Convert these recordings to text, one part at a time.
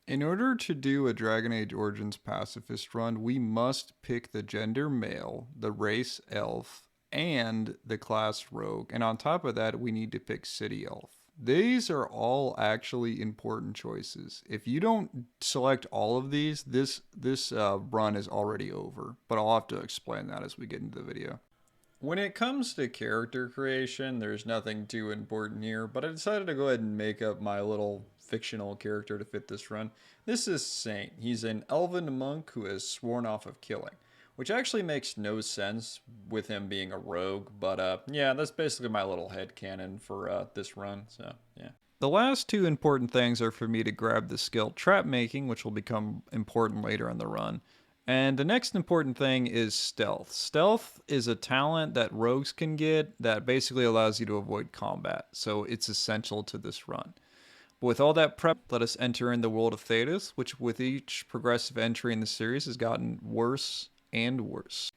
In order to do a Dragon Age Origins pacifist run, we must pick the gender male, the race elf, and the class rogue. And on top of that, we need to pick city elf. These are all actually important choices. If you don't select all of these, this run is already over. But I'll have to explain that as we get into the video. When it comes to character creation, there's nothing too important here, but I decided to go ahead and make up my little fictional character to fit this run. This is Saint. He's an elven monk who has sworn off of killing, which actually makes no sense with him being a rogue, but yeah, that's basically my little headcanon for this run, so yeah. The last two important things are for me to grab the skill trap making, which will become important later in the run. And the next important thing is stealth. Stealth is a talent that rogues can get that basically allows you to avoid combat, so it's essential to this run. But with all that prep, let us enter in the world of Thetis, which with each progressive entry in the series has gotten worse and worse.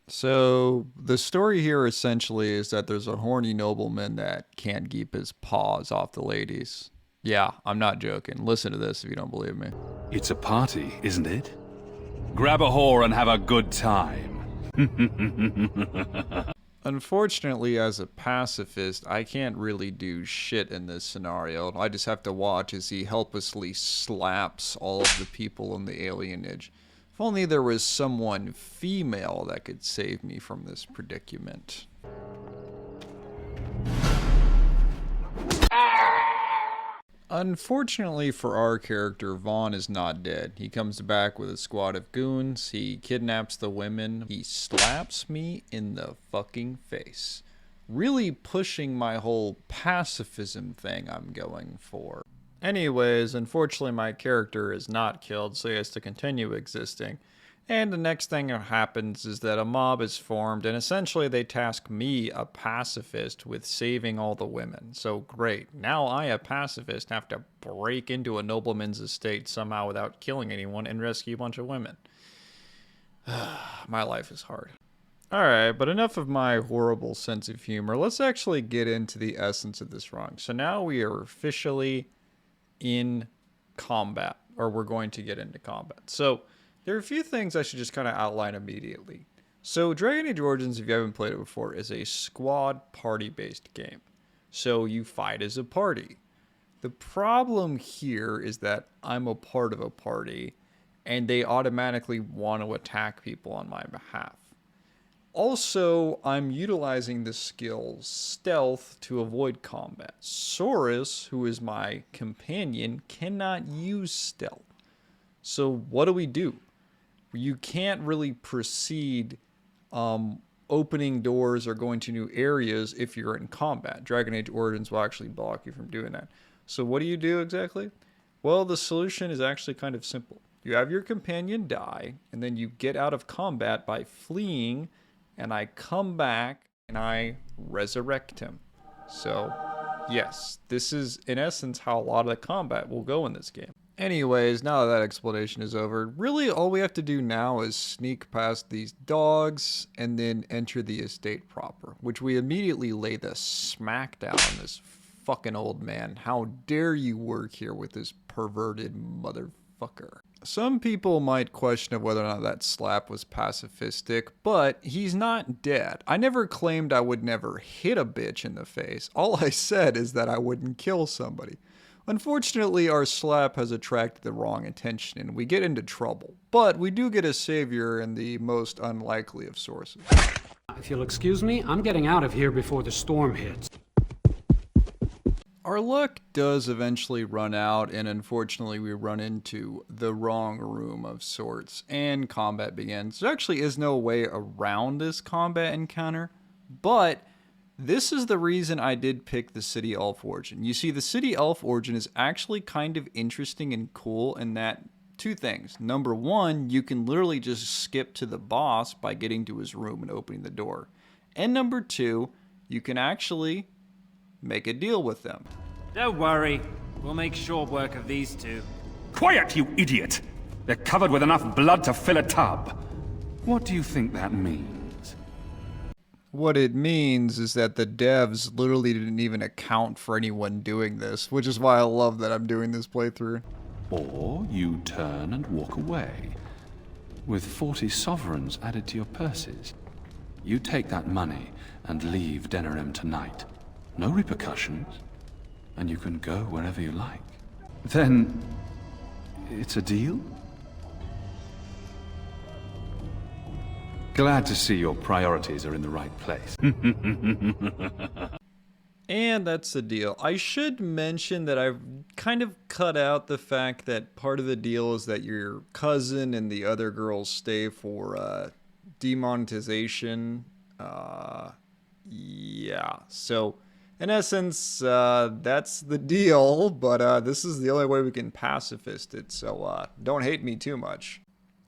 So the story here essentially is that there's a horny nobleman that can't keep his paws off the ladies. Yeah, I'm not joking. Listen to this if you don't believe me. It's a party, isn't it? Grab a whore and have a good time. Unfortunately, as a pacifist, I can't really do shit in this scenario. I just have to watch as he helplessly slaps all of the people in the alienage. If only there was someone female that could save me from this predicament. Unfortunately for our character, Vaughn is not dead. He comes back with a squad of goons, he kidnaps the women, he slaps me in the fucking face. Really pushing my whole pacifism thing I'm going for. Anyways, unfortunately my character is not killed, so he has to continue existing. And the next thing that happens is that a mob is formed, and essentially they task me, a pacifist, with saving all the women. So great, now I, a pacifist, have to break into a nobleman's estate somehow without killing anyone and rescue a bunch of women. My life is hard. Alright, but enough of my horrible sense of humor. Let's actually get into the essence of this run. So now we are officially in combat, or we're going to get into combat. So there are a few things I should just kind of outline immediately. So Dragon Age Origins, if you haven't played it before, is a squad party-based game. So you fight as a party. The problem here is that I'm a part of a party, and they automatically want to attack people on my behalf. Also, I'm utilizing the skill Stealth to avoid combat. Saurus, who is my companion, cannot use Stealth. So what do? You can't really proceed opening doors or going to new areas if you're in combat. Dragon Age Origins will actually block you from doing that. So what do you do exactly? Well, the solution is actually kind of simple. You have your companion die, and then you get out of combat by fleeing, and I come back and I resurrect him. So yes, this is in essence how a lot of the combat will go in this game. Anyways, now that explanation is over, really all we have to do now is sneak past these dogs and then enter the estate proper, which we immediately lay the smack down on this fucking old man. How dare you work here with this perverted motherfucker? Some people might question whether or not that slap was pacifistic, but he's not dead. I never claimed I would never hit a bitch in the face. All I said is that I wouldn't kill somebody. Unfortunately, our slap has attracted the wrong attention and we get into trouble. But we do get a savior in the most unlikely of sources. If you'll excuse me, I'm getting out of here before the storm hits. Our luck does eventually run out, and unfortunately we run into the wrong room of sorts, and combat begins. There actually is no way around this combat encounter, but this is the reason I did pick the City Elf origin. You see, the City Elf origin is actually kind of interesting and cool in that two things. Number one, you can literally just skip to the boss by getting to his room and opening the door. And number two, you can actually make a deal with them. Don't worry, we'll make short work of these two. Quiet, you idiot! They're covered with enough blood to fill a tub. What do you think that means? What it means is that the devs literally didn't even account for anyone doing this, which is why I love that I'm doing this playthrough. Or you turn and walk away, with 40 sovereigns added to your purses. You take that money and leave Denerim tonight. No repercussions, and you can go wherever you like. Then, it's a deal? Glad to see your priorities are in the right place. And that's the deal. I should mention that I've kind of cut out the fact that part of the deal is that your cousin and the other girls stay for demonetization. Yeah. So, in essence, that's the deal, but this is the only way we can pacifist it, so don't hate me too much.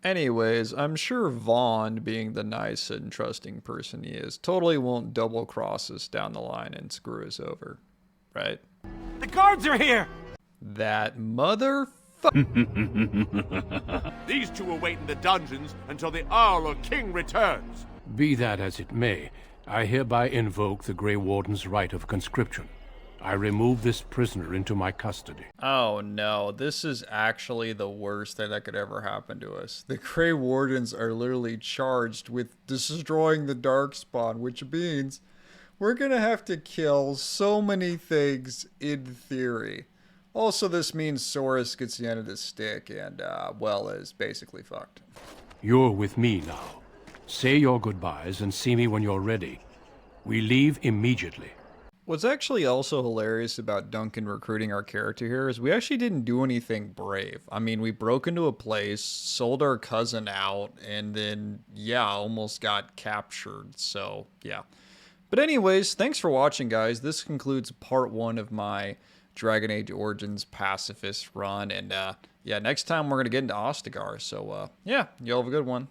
Anyways, I'm sure Vaughn, being the nice and trusting person he is, totally won't double cross us down the line and screw us over. Right? The guards are here! That motherfucker. These two will wait in the dungeons until the Earl or King returns. Be that as it may, I hereby invoke the Grey Warden's right of conscription. I remove this prisoner into my custody. Oh no, this is actually the worst thing that could ever happen to us. The Grey Wardens are literally charged with destroying the Darkspawn, which means we're gonna have to kill so many things in theory. Also, this means Soros gets the end of the stick and, well, is basically fucked. You're with me now. Say your goodbyes and see me when you're ready. We leave immediately. What's actually also hilarious about Duncan recruiting our character here is we actually didn't do anything brave. I mean, we broke into a place, sold our cousin out, and then, yeah, almost got captured. So, yeah. But anyways, thanks for watching, guys. This concludes part 1 of my Dragon Age Origins Pacifist run. And, yeah, next time we're going to get into Ostagar. So, yeah, y'all have a good one.